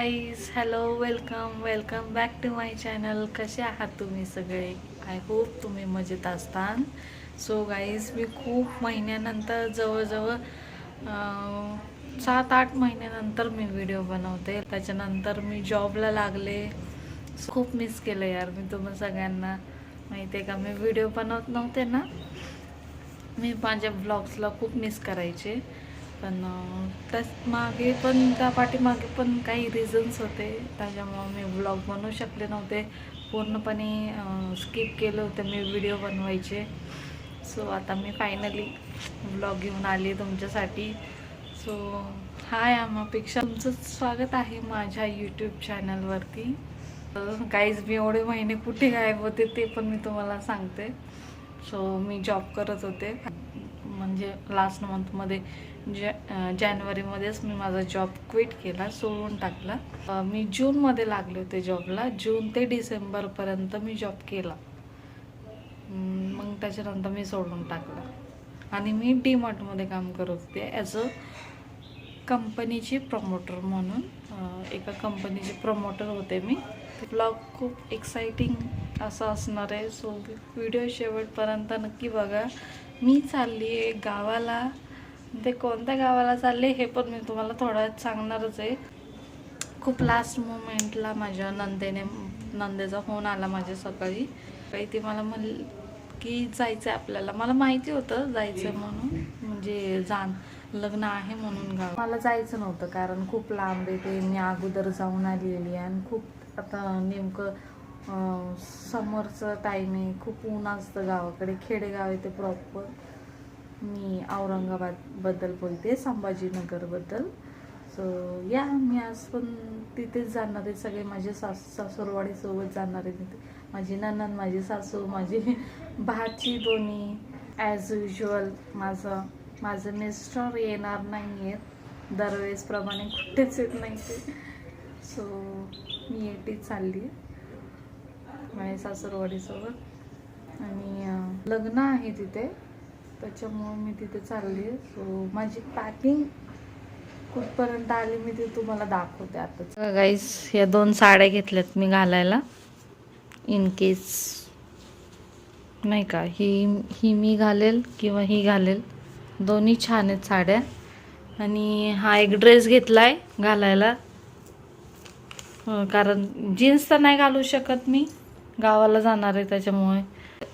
Guys, hello, welcome back to my channel. कसे आहात तुम्ही सगळे? आय होप तुम्ही मजेत असतान. सो गाईज, मी खूप महिन्यानंतर जवळजवळ 7-8 महिन्यानंतर मी व्हिडिओ बनवते. त्याच्यानंतर मी जॉबला लागले. खूप मिस केलं यार मी तुम्हा सगळ्यांना. माहिती आहे का, मी व्हिडिओ बनवत नव्हते ना, मी माझ्या ब्लॉग्सला खूप मिस करायचे. पण त्याच मागे पण त्या पाठीमागे पण काही रिझन्स होते, त्याच्यामुळं मी व्लॉग बनवू शकले नव्हते. पूर्णपणे स्किप केलं होतं मी व्हिडिओ बनवायचे. सो आता मी फायनली व्लॉग घेऊन आली तुमच्यासाठी. सो हाय आम्हापेक्षा तुमचं स्वागत आहे माझ्या यूट्यूब चॅनलवरती. गाईज, मी एवढे महिने कुठे गायब होते ते पण मी तुम्हाला सांगते. सो मी जॉब करत होते, म्हणजे लास्ट मंथमध्ये जानेवारीमध्येच मी माझा जॉब क्विट केला, सोडून टाकला. मी जूनमध्ये लागले होते जॉबला. जून ते डिसेंबरपर्यंत मी जॉब केला. मग त्याच्यानंतर मी सोडून टाकला आणि मी डीमार्टमध्ये काम करत होते ॲज अ कंपनीची प्रमोटर म्हणून. एका कंपनीचे प्रमोटर होते मी. ते ब्लॉग खूप एक्साइटिंग असं असणार आहे. सो व्हिडिओ शेवटपर्यंत नक्की बघा. मी चालली आहे गावाला. ते कोणत्या गावाला चालले हे पण मी तुम्हाला थोड्या वेळात सांगणारच आहे. खूप लास्ट मोमेंटला माझ्या नंदेचा फोन आला माझ्या सकाळी. काही ती मला म्हणली की जायचं आहे आपल्याला. मला माहिती होतं जायचं आहे म्हणून, म्हणजे लग्न आहे म्हणून गाव. मला जायचं नव्हतं कारण खूप लांब आहे ते. मी अगोदर जाऊन आलेली आहे आणि खूप आता नेमकं समरचं टाईम आहे. खूप ऊन असतं गावाकडे. खेडेगाव आहे ते प्रॉपर. मी औरंगाबादबद्दल बोलते, संभाजीनगरबद्दल. सो या मी आज पण तिथेच जाणार आहे. सगळे माझे सासूरवाडीसोबत जाणार आहे तिथे. माझी नणंद, माझी सासू, माझी भाची दोन्ही. ॲज युजल माझं मिस्टर येणार नाही आहेत दरवेळेसप्रमाणे, कुठेच येत नाही ते. सो मी एकटीच चालली आहे माझ्या सासूरवाडीसोबत आणि लग्न आहे तिथे, त्याच्यामुळं मी तिथे चालली आहे. सो माझी पॅकिंग कुठपर्यंत आली मी ते तुम्हाला दाखवते आता. गाईस, या 2 साड्या घेतल्यात मी घालायला इन केस, नाही का, ही मी घालेल किंवा ही घालेल. दोन्ही छान आहेत साड्या. आणि हा एक ड्रेस घेतलाय घालायला, कारण जीन्स तर नाही घालू शकत मी, गावाला जाणार आहे त्याच्यामुळे.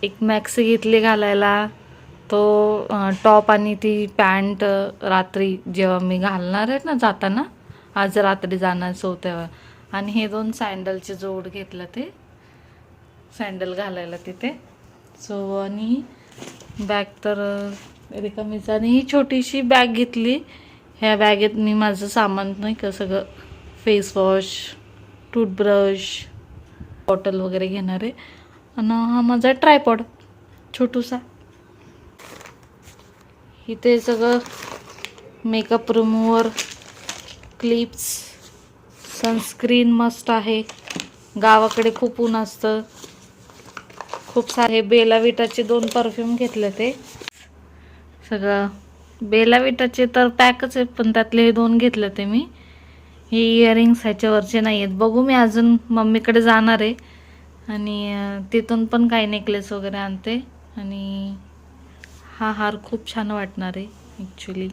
एक मॅक्सी घेतली घालायला, तो टॉप आणि ती पॅन्ट रात्री जेव्हा मी घालणार आहे ना जाताना, आज रात्री जाणार होतं तेव्हा. आणि हे 2 सँडलचे जोड घेतलं, ते सँडल घालायला तिथे. सो आणि बॅग तर रिकामीच. आणि ही छोटीशी बॅग घेतली. ह्या बॅगेत मी माझं सामान, नाही का, सगळं फेसवॉश, टूथब्रश, बॉटल वगैरे घेणार आहे. आणि हा माझा ट्रायपॉड छोटूसा. इथे सगळं मेकअप रिमूव्हर, क्लिप्स, सनस्क्रीन मस्त आहे. गावाकडे खूप ऊन असतं. खूप सारे बेला विटाचे 2 परफ्यूम घेतले. ते सगळं बेला विटाचे तर पॅकच आहे, पण त्यातले हे 2 घेतले ते मी. हे इयरिंग्स ह्याच्यावरचे नाही आहेत. बघू, मी अजून मम्मीकडे जाणार आहे आणि तिथून पण काही नेकलेस वगैरे आणते. आणि हा हार खूप छान वाटणार आहे ॲक्च्युली.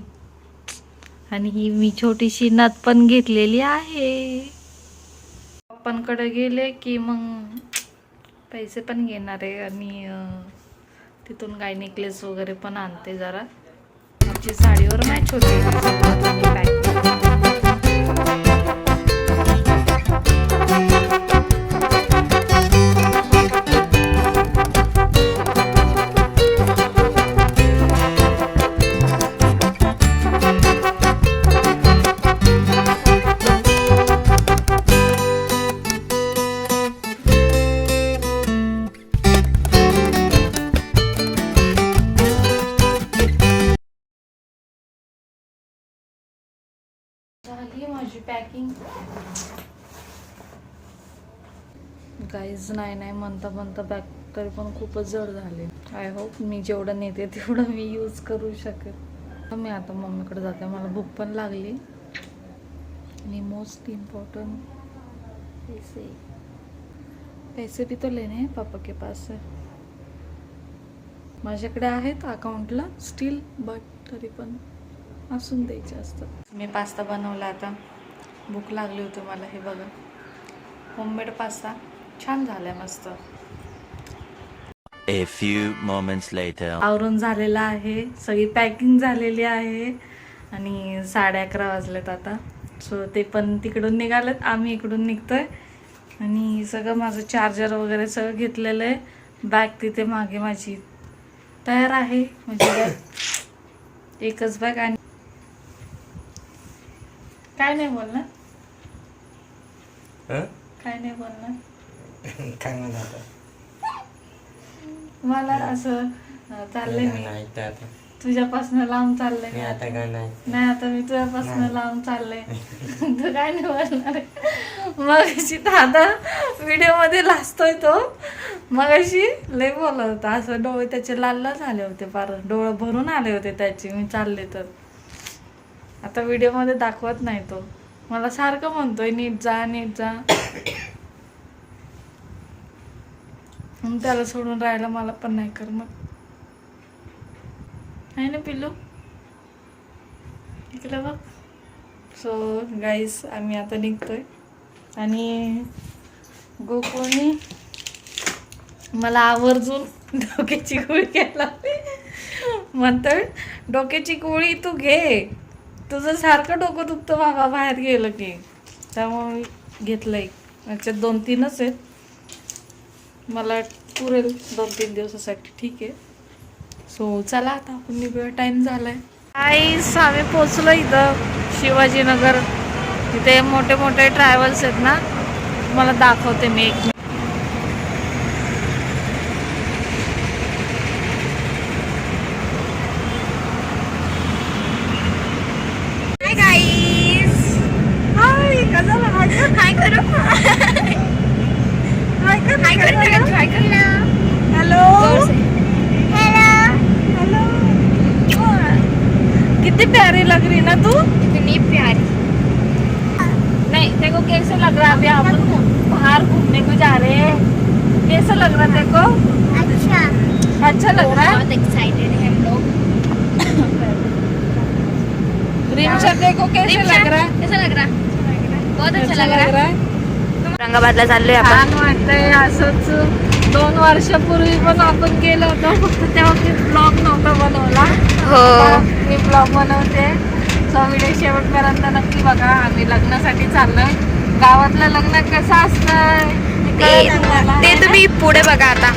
आणि ही मी छोटीशी नथ पण घेतलेली आहे. पप्पांकडे गेले की मग पैसे पण घेणार आहे आणि तिथून काही नेकलेस वगैरे पण आणते. जरा आमची साडीवर मॅच होते. झाली माझी पॅकिंग. गाईज, नाही म्हणता बॅग तरी पण खूपच जड झाले. आय होप मी जेवढं नेते तेवढं मी यूज करू शकेल. मी आता मम्मीकडे जाते, मला भूक पण लागली. आणि मोस्ट इम्पोर्टेंट पैसे, पैसे भी तो लेने हैं पापा के पास से. माझ्याकडे आहेत अकाउंटला स्टील, बट तरी पण असून द्यायचे असतात. मी पास्ता बनवला आता. भूक लागली होती मला. हे बघा, होममेड पास्ता छान झालाय मस्त. A few moments later. आवरून झालेला आहे, सगळी पॅकिंग झालेली आहे आणि 11:30 वाजलेत आता. सो ते पण तिकडून निघालेत, आम्ही इकडून निघतोय. आणि सगळं माझं चार्जर वगैरे सगळं घेतलेलं आहे. बॅग तिथे मागे माझी तयार आहे, म्हणजे एकच बॅग. आणि काय नाही बोलणार, काय नाही बोलणार. काय म्हणत मला असं चाललंय, मी तुझ्यापासून लांब चाललंय. आता काय नाही, आता मी तुझ्यापासून लांब चाललंय. तू काय नाही बोलणार. मग दादा व्हिडिओ मध्ये लाजतोय तो. मग अशी लय बोलत होता, असं डोळे त्याचे लाल झाले होते, फार डोळे भरून आले होते त्याचे. मी चालले तर आता व्हिडिओ मध्ये दाखवत नाही तो. मला सारखं म्हणतोय नीट जा, नीट जा. त्याला सोडून राहायला मला पण नाही करमत, आहे ना पिल्लू. इकडे बघ. सो गाईस, आम्ही आता निघतोय. आणि गोकुळनी मला आवर्जून डोक्याची गोळी घ्यायला म्हणतोय, डोक्याची गोळी तू घे, तुझं सारखं डोकं दुखतं बाबा बाहेर गेलं की. त्यामुळे घेतलंय. याच्यात 2-3च आहेत, मला पुरेल 2-3 दिवसासाठी. ठीक आहे. सो चला आता आपण निघूया, टाइम झालाय. गाईस, आम्ही पोचलो इथं शिवाजीनगर. तिथे मोठे मोठे ट्रॅव्हल्स आहेत ना, मला दाखवते मी एक. हाय गाईस, हाय. कसं हाय करू, हाय कर, हाय कर, हाय कर. Hello hello. कितनी प्यारी लग रही ना तू, इतनी प्यारी. नहीं देखो कैसे लग रहा है. अभी हम बाहर घूमने को जा रहे हैं. कैसा लग रहा है देखो. अच्छा लग रहा है. बहुत एक्साइटेड है हम लोग. रिमशा देखो कैसे लग रहा है. कैसा लग रहा है? बहुत अच्छा लग रहा है. औरंगाबादला चाललोय आपण. छान वाटतंय. असंच 2 वर्षापूर्वी पण आपण गेलो होतो, फक्त तेव्हा मी ब्लॉग नव्हता बनवला. हो. मी ब्लॉग बनवते. सो व्हिडिओ शेवटपर्यंत नक्की बघा. आम्ही लग्नासाठी चाललोय. गावातलं लग्न कसं असतं ते तुम्ही पुढे बघा आता.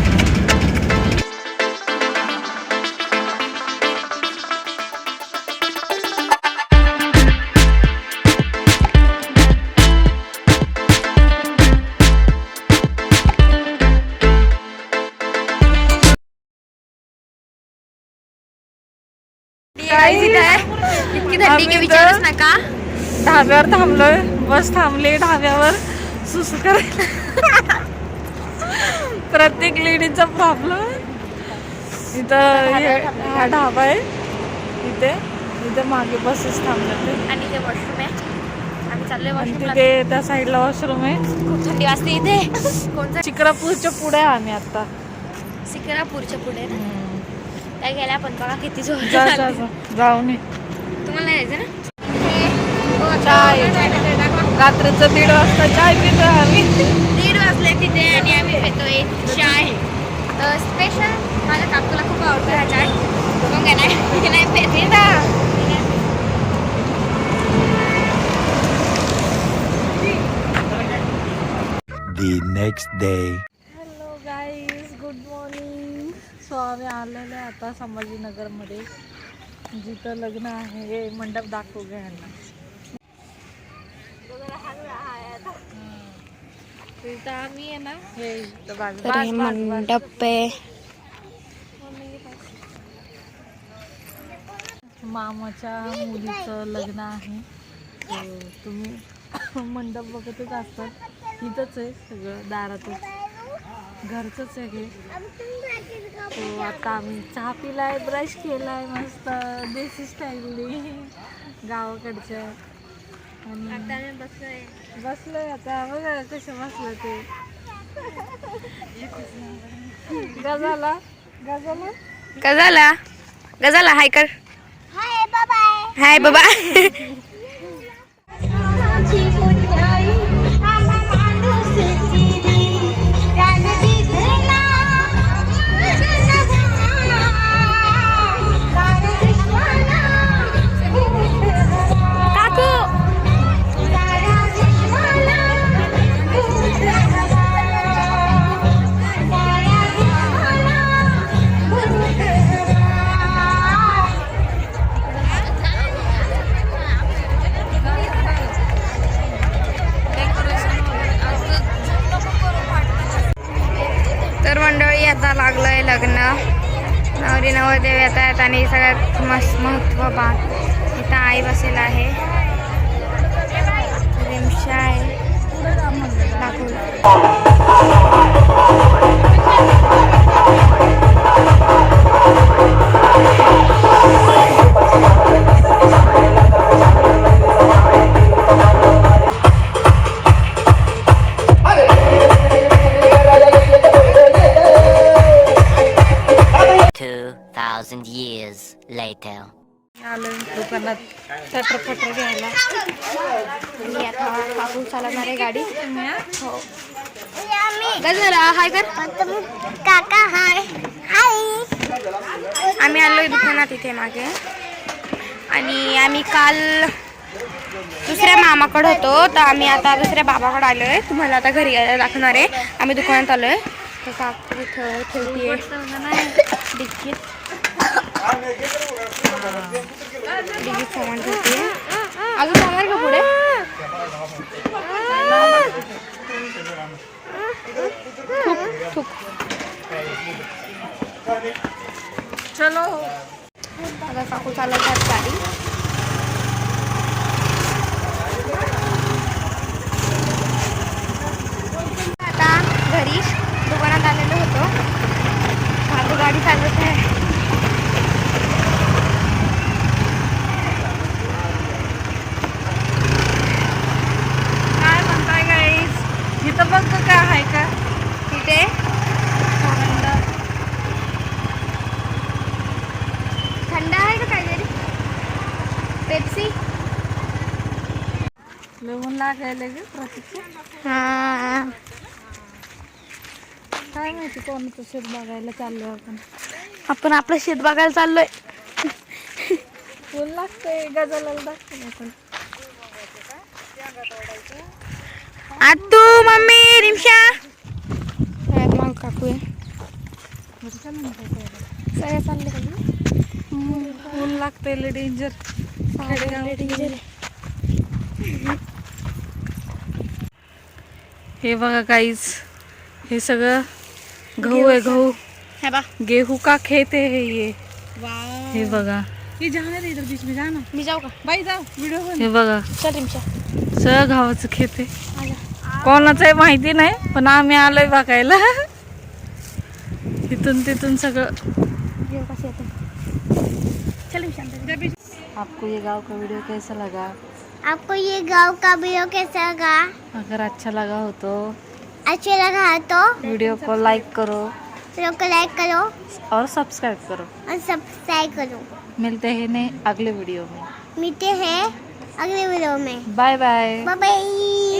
इतकी थंडी की विचारच नका. ढाब्यावर थांबलोय, बस थांबली ढाब्यावर. सुसू करायला प्रत्येक लेडीचा प्रॉब्लेम. इथं हा ढाबा आहे. इथे मागे बसेस थांबतात आणि इथे वॉशरूम आहे. आम्ही चाललोय आणि वॉशरूमला. तिथे त्या साईडला वॉशरूम आहे. खूप थंडी वाजते इथे. कोणतं? चिक्रापूरच्या पुढे आहे आम्ही आता. सिकरापूरच्या पुढे ना. काय गेला पण बघा किती जोर. जाऊन ये. तुम्हाला नाही जायचं ना. चाय. रात्रीचं 1:30 वाजता चाय पितो आम्ही. 1:30 वाजले तिथे आणि आम्ही पितोय चाय. स्पेशल. माझ्या काकूला खूप आवडतो हा चाय. मग नाही पेते ना. The next day. Hello guys, good morning. So आम्ही आलेलो आहे आता संभाजीनगरमध्ये, जिथं लग्न आहे. मंडप दाखवू घ्यायला. तिथं आम्ही आहे ना, हे मंडप आहे. मामाच्या मुलीचं लग्न आहे. तुम्ही मंडप बघतच असतात. इथंच आहे सगळं, दारातच, घरचंच आहे हे. तो आता आम्ही चहा पिलाय, ब्रश केलाय मस्त देसी स्टाईलने गावाकडच्या. आता आम्ही बसलोय. बसलोय आता बघा कसं बसलं ते. गजाला गजाला गजाला गजाला हाय कर. हाय बाबा. हाय बाबा. तर मंडळी आता लागलंय लग्न. नवरी नवरदेव येत आहेत आणि सगळ्यात मस्त महत्व बात इथं आई बसेल आहे. रिमशा आहे years later. आलं दुकानात चटर घ्यायला. मी आता काकू चालवणार आहे गाडी. हो गजरा हाय कर. काका हाय. हाय. आम्ही आलोय दुकानात इथे मागे आणि आम्ही काल दुसऱ्या मामाकडे होतो तर आम्ही आता दुसऱ्या बाबाकडे आलोय. तुम्हाला आता घरी दाखवणार आहे. आम्ही दुकानात आलोय तर काकू इथं ठेवतीये डिक्कीत सामान ठेवतीये. अजून जाणार का पुढे. थुक चलो आता काकू चालवतात गाडी. आता घरी दुकानात आलेलो होतो. काकू गाडी चालवत आहे. काय म्हणताय गाईस. इथं बघ काय आहे का तिथे थंड आहे का काहीतरी. पेप्सी. लिहून लागायला गे प्रतीक्षा. हा काय माहिती कोणाचं शेत बघायला चाललोय आपण. आपण आपलं शेत बघायला चाललोय. ऊन लागतंय गजाला दाखवलं आपण. आतू मम्मी रिमशा सगळ्यात मग काकू आहे. सगळ्या चालले का. ऊन लागतंय लय डेंजर. हे बघा काहीच हे सगळं गहू आहे. गहू है बा. गेहूं का खेत है ये. हे बघा मी जाऊ का. बाई जाऊ व्हिडिओ. हे बघा चल रिमशा. सगळं गावाचं खेत आहे. कोणाचं आहे माहिती नाही पण आम्ही आलोय बघायला. इथून तिथून सगळं. चल रिमशा. आपको ये गांव का वीडियो कैसा लगा. आपको ये गांव का वीडियो कैसा लगा. अगर अच्छा लगा हो तो अच्छा लगा है तो वीडियो को लाइक करो वीडियो को लाइक करो और सब्सक्राइब करो. और सब्सक्राइब करो. मिलते हैं नए अगले वीडियो में. मिलते हैं अगले वीडियो में. Bye bye. Bye bye.